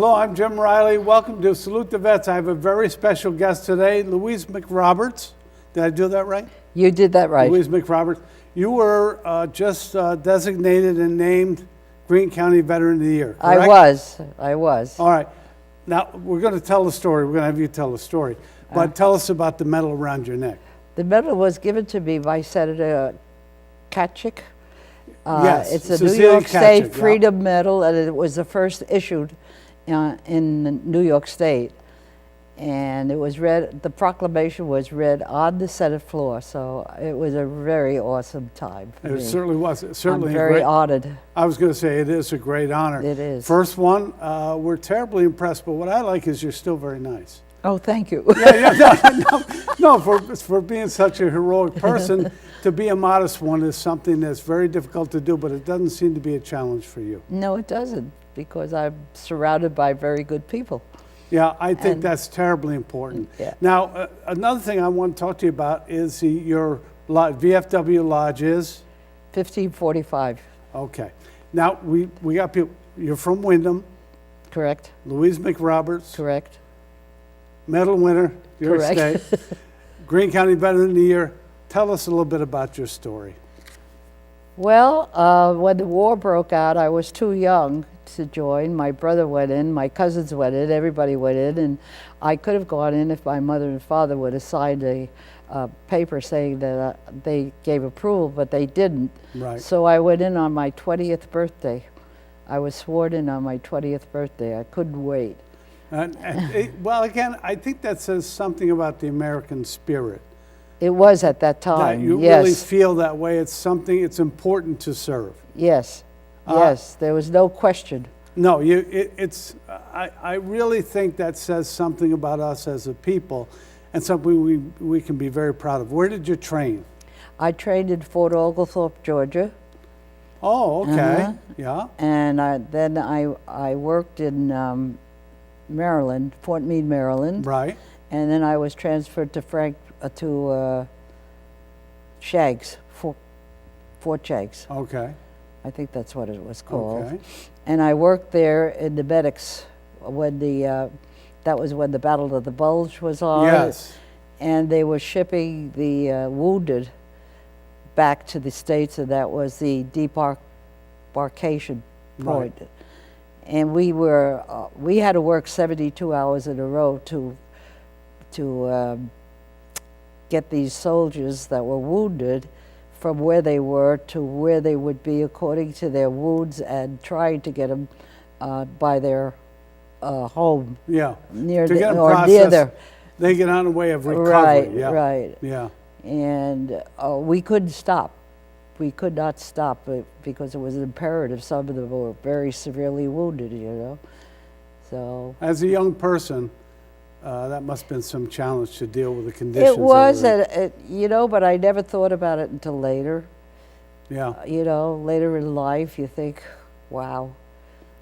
Hello, I'm Jim Riley. Welcome to Salute the Vets. I have a very special guest today, Louise McRoberts. Did I do that right? You did that right. Louise McRoberts. You were just designated and named Greene County Veteran of the Year, correct? I was. All right. Now, we're going to tell the story. We're going to have you tell the story. But tell us about the medal around your neck. The medal was given to me by Senator Katchik. Yes, it's a Cecilia New York State Katchik, Freedom Medal, and it was the first issued in New York State. And it was read, the proclamation was read on the Senate floor, so it was a very awesome time for me. It certainly was. It's certainly I'm very honored. I was going to say it is a great honor. It is. First one, we're terribly impressed, but what I like is you're still very nice. Oh, thank you. No, for being such a heroic person, to be a modest one is something that's very difficult to do, but it doesn't seem to be a challenge for you. No, it doesn't, because I'm surrounded by very good people. Yeah, I think that's terribly important. Yeah. Now, another thing I want to talk to you about is your VFW Lodge is? 1545. Okay. Now, we got people, you're from Wyndham. Correct. Louise McRoberts. Correct. Medal winner, New York Correct. State. Greene County Veteran of the Year. Tell us a little bit about your story. Well, when the war broke out, I was too young to join. My brother went in, my cousins went in, everybody went in, and I could have gone in if my mother and father would have signed a paper saying that they gave approval, but they didn't. Right. So I went in on my 20th birthday. I was sworn in on my 20th birthday. I couldn't wait. Well, again, I think that says something about the American spirit. It was at that time, That you yes. really feel that way. It's something, it's important to serve. Yes, yes, there was no question. No, I really think that says something about us as a people and something we can be very proud of. Where did you train? I trained in Fort Oglethorpe, Georgia. Oh, okay, yeah. And then I worked in Maryland, Fort Meade, Maryland. Right. And then I was transferred to Shaggs, Fort Shaggs. Okay. I think that's what it was called. Okay. And I worked there in the medics when that was when the Battle of the Bulge was on. Yes. And they were shipping the wounded back to the States, and that was the debarkation point. Right. And we had to work 72 hours in a row to get these soldiers that were wounded from where they were to where they would be according to their wounds, and trying to get them by their home. Yeah. Near to get or near their. They get on the way of recovery. Right. Yeah. Right. Yeah. And we couldn't stop. We could not stop it because it was imperative. Some of them were very severely wounded, you know. So as a young person, that must have been some challenge to deal with the conditions. it was, you know, but I never thought about it until later. Yeah. You know, later in life, you think, wow,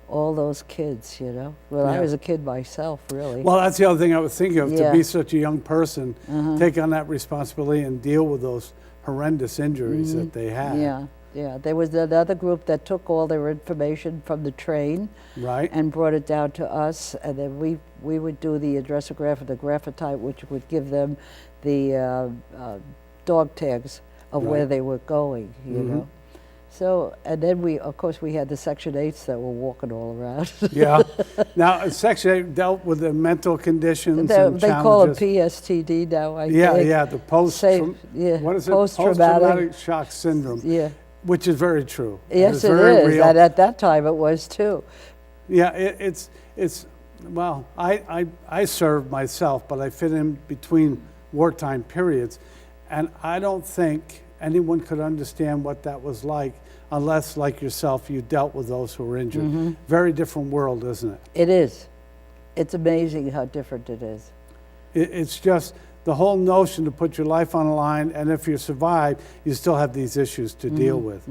all those kids, you know. Well, I Yeah. was a kid myself, really. Well, that's the other thing I was thinking of, to Yeah. be such a young person, take on that responsibility and deal with those horrendous injuries that they had. Yeah, yeah. There was another group that took all their information from the train Right. and brought it down to us, and then we would do the addressograph and the graphotype, which would give them the dog tags of where Right. they were going, you know. So, and then of course, we had the Section 8s that were walking all around. Yeah. Now, Section 8 dealt with the mental conditions and challenges. They call it PSTD now, I think. Yeah, the what is it? Post-traumatic shock syndrome. Yeah. Which is very true. Yes, it very is. real. And at that time, it was too. Yeah, it's well, I served myself, but I fit in between wartime periods, and I don't think anyone could understand what that was like unless, like yourself, you dealt with those who were injured. Very different world, isn't it? It is. It's amazing how different it is. It's just the whole notion to put your life on the line, and if you survive, you still have these issues to deal with.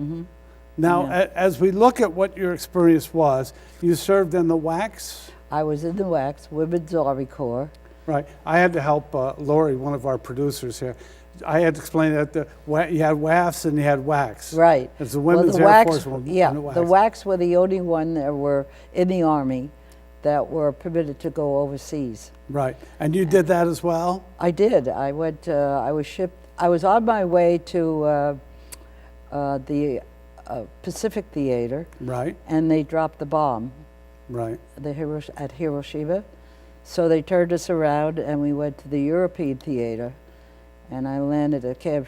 Now, as we look at what your experience was, you served in the WACS? I was in the WACS, Women's Army Corps. Right. I had to help Lori, one of our producers here. I had to explain that you had WAFs and you had WACs. Right. It's the Women's the Air WACs, Force. yeah, the WACs were the only one that were in the Army, that were permitted to go overseas. Right. And you did that as well? I did. I went. I was shipped. I was on my way to the Pacific Theater, Right. and they dropped the bomb Right. at Hiroshima. So they turned us around, and we went to the European Theater, and I landed at Camp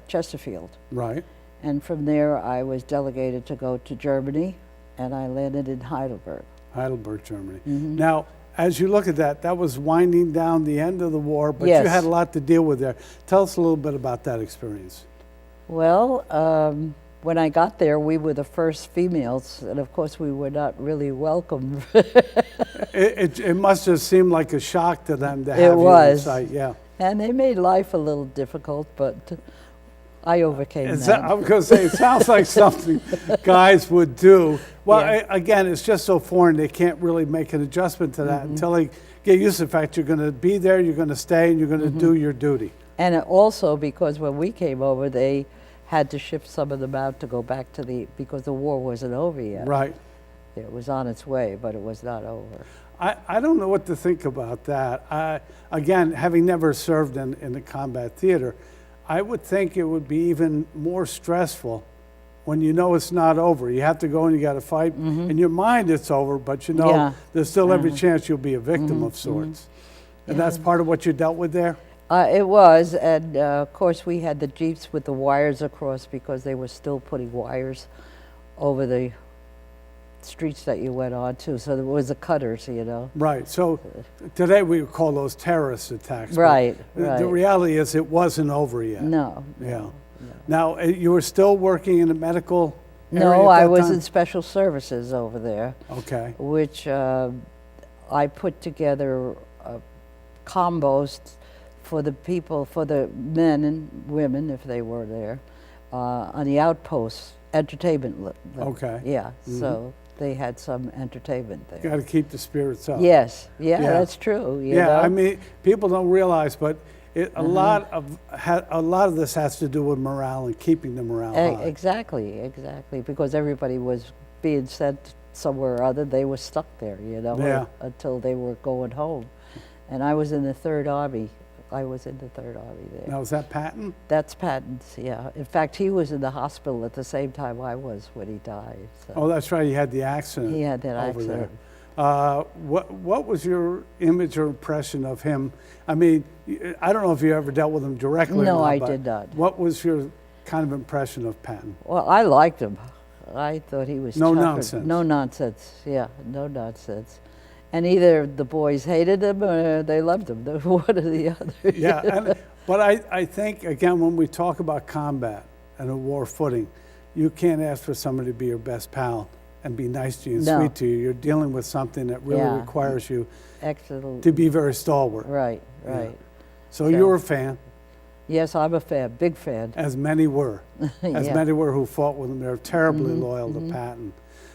Chesterfield. Right. And from there, I was delegated to go to Germany, and I landed in Heidelberg. Heidelberg, Germany. Mm-hmm. Now, as you look at that, that was winding down the end of the war, but Yes. you had a lot to deal with there. Tell us a little bit about that experience. Well, when I got there, we were the first females, and of course, we were not really welcome. It must have seemed like a shock to them to have It you was. inside. Yeah. And they made life a little difficult, but I overcame I that. was going to say, it sounds like something guys would do. Well, Yeah. again, it's just so foreign, they can't really make an adjustment to that until they get used to the fact you're going to be there, you're going to stay, and you're going to do your duty. And also because when we came over, they had to ship some of them out to go back to because the war wasn't over yet. Right. It was on its way, but it was not over. I don't know what to think about that. Again, having never served in the combat theater, I would think it would be even more stressful when you know it's not over. You have to go and you got to fight. In your mind, it's over, but you know Yeah. there's still every chance you'll be a victim of sorts. And that's part of what you dealt with there? It was, and of course we had the Jeeps with the wires across because they were still putting wires over the streets that you went on to. So there was the cutters, you know. Right. So today we would call those terrorist attacks. but Right, The right. reality is it wasn't over yet. No. Yeah. Now, you were still working in the medical area No, at I that was time? in special services over there, Okay. which I put together combos for the people, for the men and women, if they were there, on the outposts, entertainment. Okay. Yeah, so they had some entertainment there. Got to keep the spirits up. Yes, yeah, Yeah. that's true. You Yeah, know? I mean, people don't realize, but a lot of this has to do with morale and keeping the morale high. Exactly, because everybody was being sent somewhere or other. They were stuck there, you know, Yeah. until they were going home. And I was in the Third Army. I was in the Third Army there. Now, is that Patton? That's Patton's, yeah. In fact, he was in the hospital at the same time I was when he died. So. Oh, that's right. He had the accident. He had that over accident. there. What was your image or impression of him? I mean, I don't know if you ever dealt with him directly. No, or not, I but did not. What was your kind of impression of Patton? Well, I liked him. I thought he was No tougher. nonsense. No nonsense, yeah, no nonsense. And either the boys hated him or they loved him, one or the other. Yeah, but I think, again, when we talk about combat and a war footing, you can't ask for somebody to be your best pal and be nice to you and No. sweet to you. You're dealing with something that really Yeah. requires you Excellent. to be very stalwart. Right, Yeah. right. So you were a fan, Yes, I'm a fan, big fan. as many were. As Yeah. Mm-hmm. many were who fought with him. They're terribly loyal to Patton.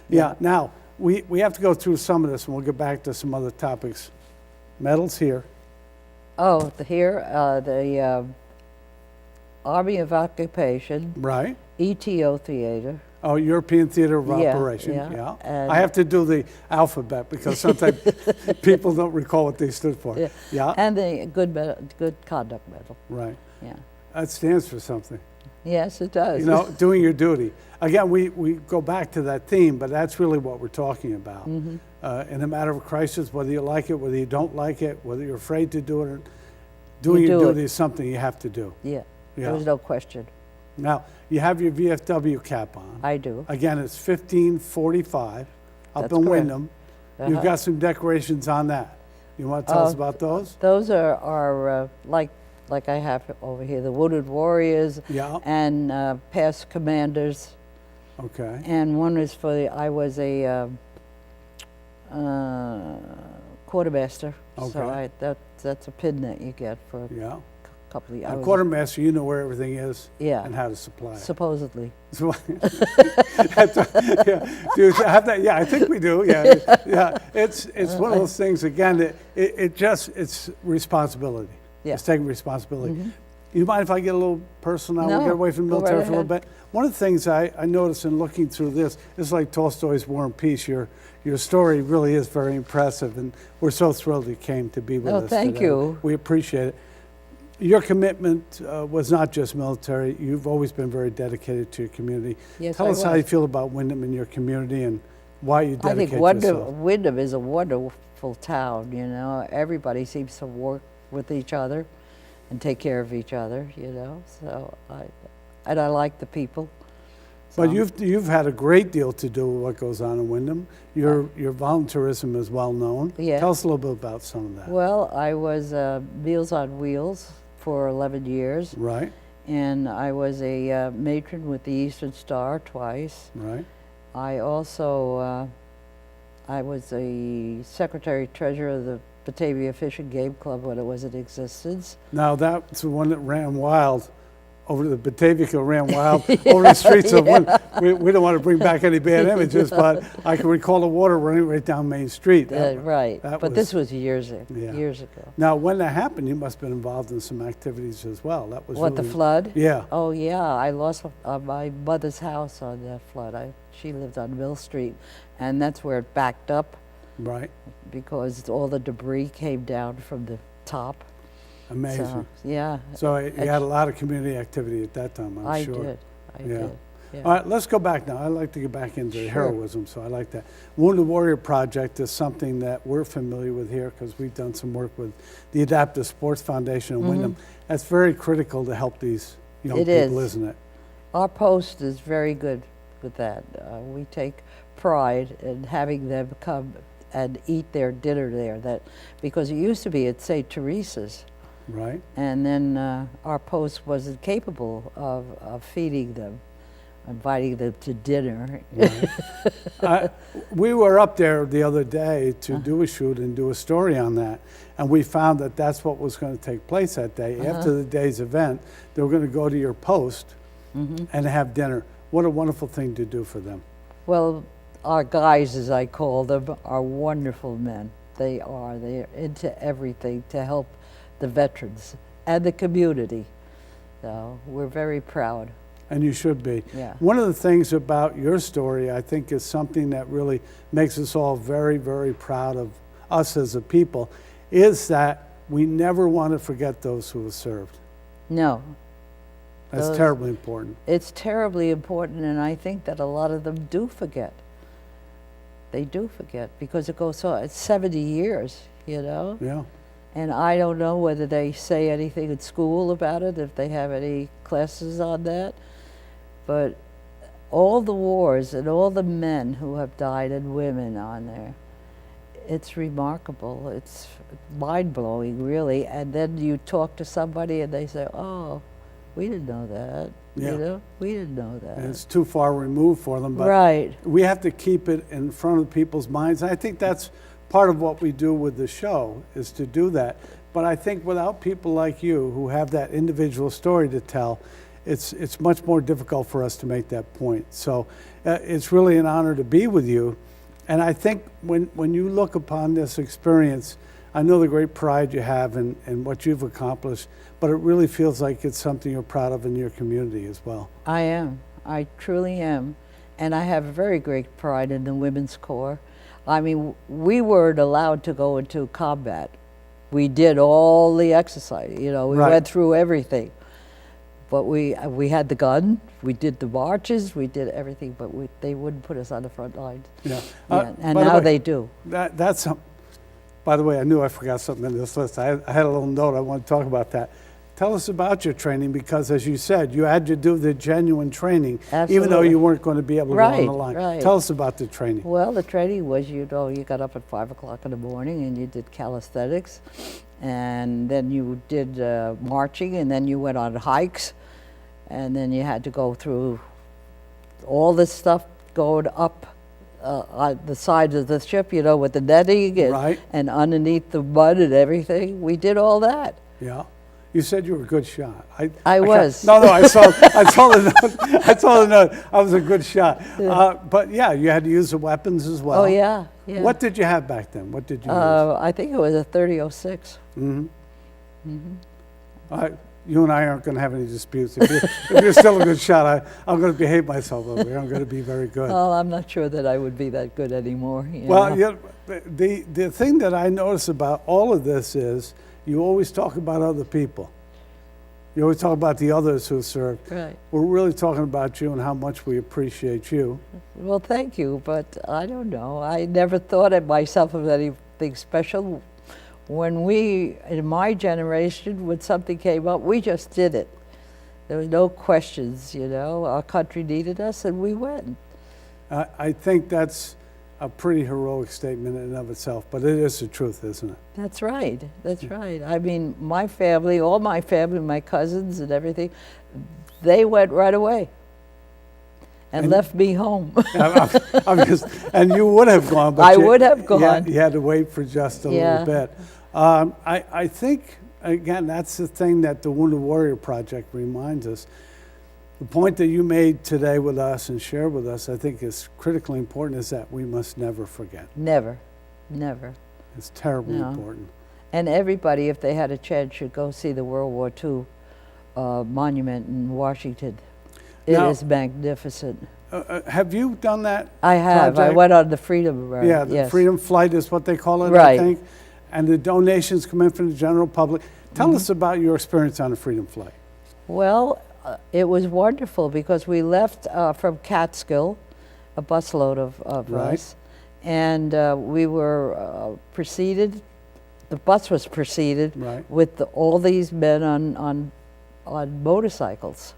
Yeah, now, we have to go through some of this, and we'll get back to some other topics. Medals here. Oh, the Army of Occupation, Right. ETO Theater. Oh, European Theater of Yeah, Operation. yeah, Yeah. and- I have to do the alphabet because sometimes people don't recall what they stood for. Yeah. Yeah. And the Good Conduct Medal. Right. Yeah. That stands for something. Yes, it does. You know, doing your duty. Again, we go back to that theme, but that's really what we're talking about. Mm-hmm. In a matter of crisis, whether you like it, whether you don't like it, whether you're afraid to do it, or doing You your do it. duty is something you have to do. Yeah, Yeah. there's no question. Now, you have your VFW cap on. I do. Again, it's 1545 up That's in correct. Wyndham. You've Uh-huh. got some decorations on that. You want to tell us about those? Those are like I have over here, the Wounded Warriors Yeah. and past commanders. Okay. And one is I was a quartermaster. So Okay. that's a pin that you get for a Yeah. couple of A hours. quartermaster, you know where everything is Yeah. and how to supply it. Supposedly. So- yeah. Do you have that? Yeah, I think we do. Yeah, yeah. It's one of those things. Again, it's responsibility. Yeah. It's taking responsibility. You mind if I get a little personal? No, We'll get away from the go military right for a little ahead. bit. One of the things I noticed in looking through this is like Tolstoy's War and Peace. Your story really is very impressive, and we're so thrilled you came to be with Oh, us thank today. you. We appreciate it. Your commitment was not just military. You've always been very dedicated to your community. Yes, Tell I us how was. you feel about Wyndham and your community and why you I think dedicate yourself. Wyndham is a wonderful town, you know. Everybody seems to work with each other and take care of each other, you know. So I like the people. But So, you've had a great deal to do with what goes on in Wyndham. Your volunteerism is well known. Yeah. Tell us a little bit about some of that. well, I was Meals on Wheels for 11 years, Right, and I was a matron with the Eastern Star twice. right. I also I was a secretary treasurer of the Batavia Fish and Game Club when it was in existence. Now that's the one that ran wild over the Batavia ran wild over the streets of Wyndham. We don't want to bring back any bad images, but I can recall the water running right down Main Street. Right, that but this was years Yeah. ago. Now, when that happened, you must have been involved in some activities as well. That was What, the really- flood? Yeah, Oh, yeah, I lost my mother's house on that flood. She lived on Mill Street, and that's where it backed up right. because all the debris came down from the top. Amazing. So, yeah, So you had a lot of community activity at that time, I'm I sure. did. I Yeah. did. Yeah. All right, let's go back now. I'd like to get back into the Sure. heroism, so I like that. Wounded Warrior Project is something that we're familiar with here because we've done some work with the Adaptive Sports Foundation in Wyndham. That's very critical to help these young It people, is. isn't it? Our post is very good with that. We take pride in having them come and eat their dinner there. Because it used to be at St. Teresa's, Right? and then our post wasn't capable of feeding them, inviting them to dinner. We were up there the other day to do a shoot and do a story on that, and we found that that's what was going to take place that day. After the day's event, they were going to go to your post and have dinner. What a wonderful thing to do for them. Well, our guys, as I call them, are wonderful men. They are. They're into everything to help the veterans and the community. So we're very proud. And you should be. Yeah. One of the things about your story, I think, is something that really makes us all very, very proud of us as a people, is that we never want to forget those who have served. No, That's Those- terribly important. it's terribly important, and I think that a lot of them do forget. They do forget because it goes on. It's 70 years, you know? Yeah. And I don't know whether they say anything at school about it, if they have any classes on that. But all the wars and all the men who have died and women on there, it's remarkable. It's mind-blowing, really. And then you talk to somebody and they say, oh, we didn't know that. Yeah. You know, we didn't know that. And it's too far removed for them, but Right. we have to keep it in front of people's minds. And I think that's part of what we do with the show, is to do that. But I think without people like you who have that individual story to tell, it's much more difficult for us to make that point. So it's really an honor to be with you. And I think when you look upon this experience, I know the great pride you have in what you've accomplished, but it really feels like it's something you're proud of in your community as well. I am. I truly am. And I have very great pride in the Women's Corps. I mean, we weren't allowed to go into combat. We did all the exercise, you know, we Right. went through everything. But we had the gun, we did the marches, we did everything, but they wouldn't put us on the front lines. Yeah. Yeah, and by the now way, they do. That's by the way, I knew I forgot something in this list. I had a little note. I want to talk about that. Tell us about your training, because as you said, you had to do the genuine training, even though Absolutely. you weren't going to be able to go on Right, the line. right. Tell us about the training. Well, the training was, you know, you got up at 5 o'clock in the morning and you did calisthenics, and then you did marching, and then you went on hikes, and then you had to go through all this stuff going up on the sides of the ship, you know, with the netting and, Right. and underneath the mud and everything. We did all that. Yeah. You said you were a good shot. I was. No, I saw the note. I saw the note. I was a good shot. But yeah, you had to use the weapons as well. Oh, yeah, yeah. What did you have back then? What did you use? I think it was a 30-06. All right. you and I aren't going to have any disputes. If you're still a good shot, I'm going to behave myself over here. I'm going to be very good. Well, I'm not sure that I would be that good anymore. You Well, know? yeah, the thing that I notice about all of this is you always talk about other people. You always talk about the others who served. Right. We're really talking about you and how much we appreciate you. Well, thank you, but I don't know. I never thought of myself as anything special. When we, in my generation, when something came up, we just did it. There was no questions, you know. Our country needed us, and we went. I think that's a pretty heroic statement in and of itself, but it is the truth, isn't it? That's right. That's right. I mean, my family, all my family, my cousins and everything, they went right away and left me home. And you would have gone, but I would have gone. You had to wait for just a little bit. I think, again, that's the thing that the Wounded Warrior Project reminds us. The point that you made today with us and shared with us, I think is critically important, is that we must never forget. Never, never. It's terribly important. And everybody, if they had a chance, should go see the World War II monument in Washington. It is magnificent. Have you done that? I have. project? I went on the Freedom Run. Yeah, the yes. Freedom Flight is what they call it, Right. I think. And the donations come in from the general public. Tell us about your experience on the Freedom Flight. Well, it was wonderful because we left from Catskill, a busload of Right. us, and we were preceded. The bus was preceded Right. with all these men on motorcycles.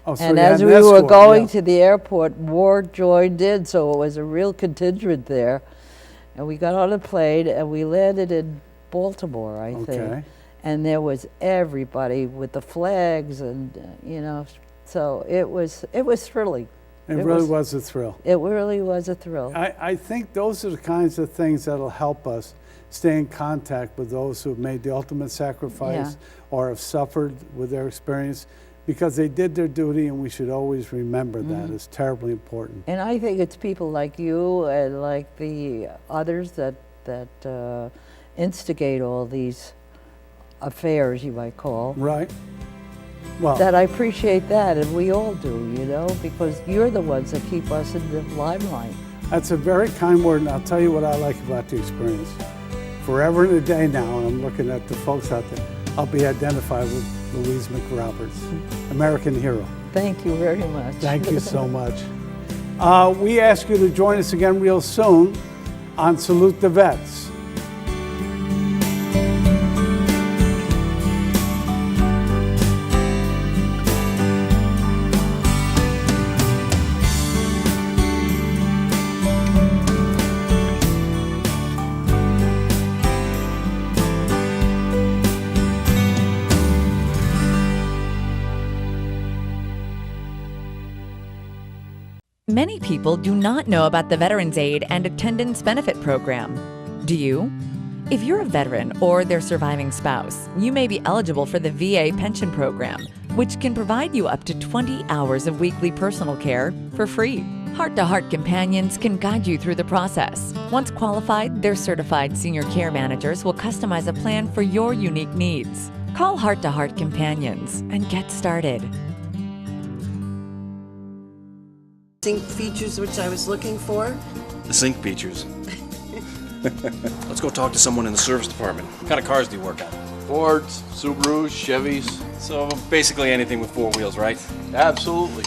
Oh, so And you had as an we were escort, going yeah. to the airport, more joined in, so it was a real contingent there. And we got on a plane and we landed in Baltimore, I think. Okay. And there was everybody with the flags, and you know, so it was thrilling. It really was a thrill. It really was a thrill. I think those are the kinds of things that'll help us stay in contact with those who have made the ultimate sacrifice or have suffered with their experience, because they did their duty, and we should always remember that. It's terribly important. And I think it's people like you and like the others that instigate all these affairs, you might call, Right? Well, that I appreciate that, and we all do, you know, because you're the ones that keep us in the limelight. that's a very kind word, and I'll tell you what I like about the experience. Forever and a day now, and I'm looking at the folks out there, I'll be identified with Louise McRoberts, American hero. Thank you very much. Thank you so much. We ask you to join us again real soon on Salute the Vets. Many people do not know about the Veterans Aid and Attendance Benefit Program. Do you? If you're a veteran or their surviving spouse, you may be eligible for the VA Pension Program, which can provide you up to 20 hours of weekly personal care for free. Heart to Heart Companions can guide you through the process. Once qualified, their certified senior care managers will customize a plan for your unique needs. Call Heart to Heart Companions and get started. Sync features which I was looking for. The sync features. Let's go talk to someone in the service department. What kind of cars do you work on? Fords, Subarus, Chevys. So basically anything with four wheels, right? Absolutely.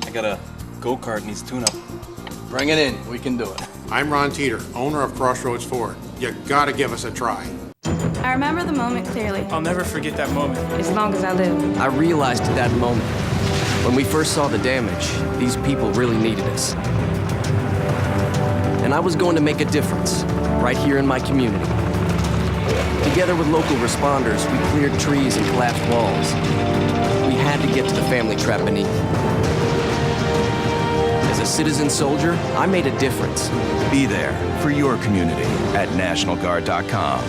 I got a go-kart needs tune-up. Bring it in. We can do it. I'm Ron Teeter, owner of Crossroads Ford. You gotta give us a try. I remember the moment clearly, I'll never forget that moment. as long as I live. I realized at that moment, when we first saw the damage, these people really needed us. And I was going to make a difference, right here in my community. Together with local responders, we cleared trees and collapsed walls. We had to get to the family trapped beneath. As a citizen soldier, I made a difference. Be there for your community at NationalGuard.com.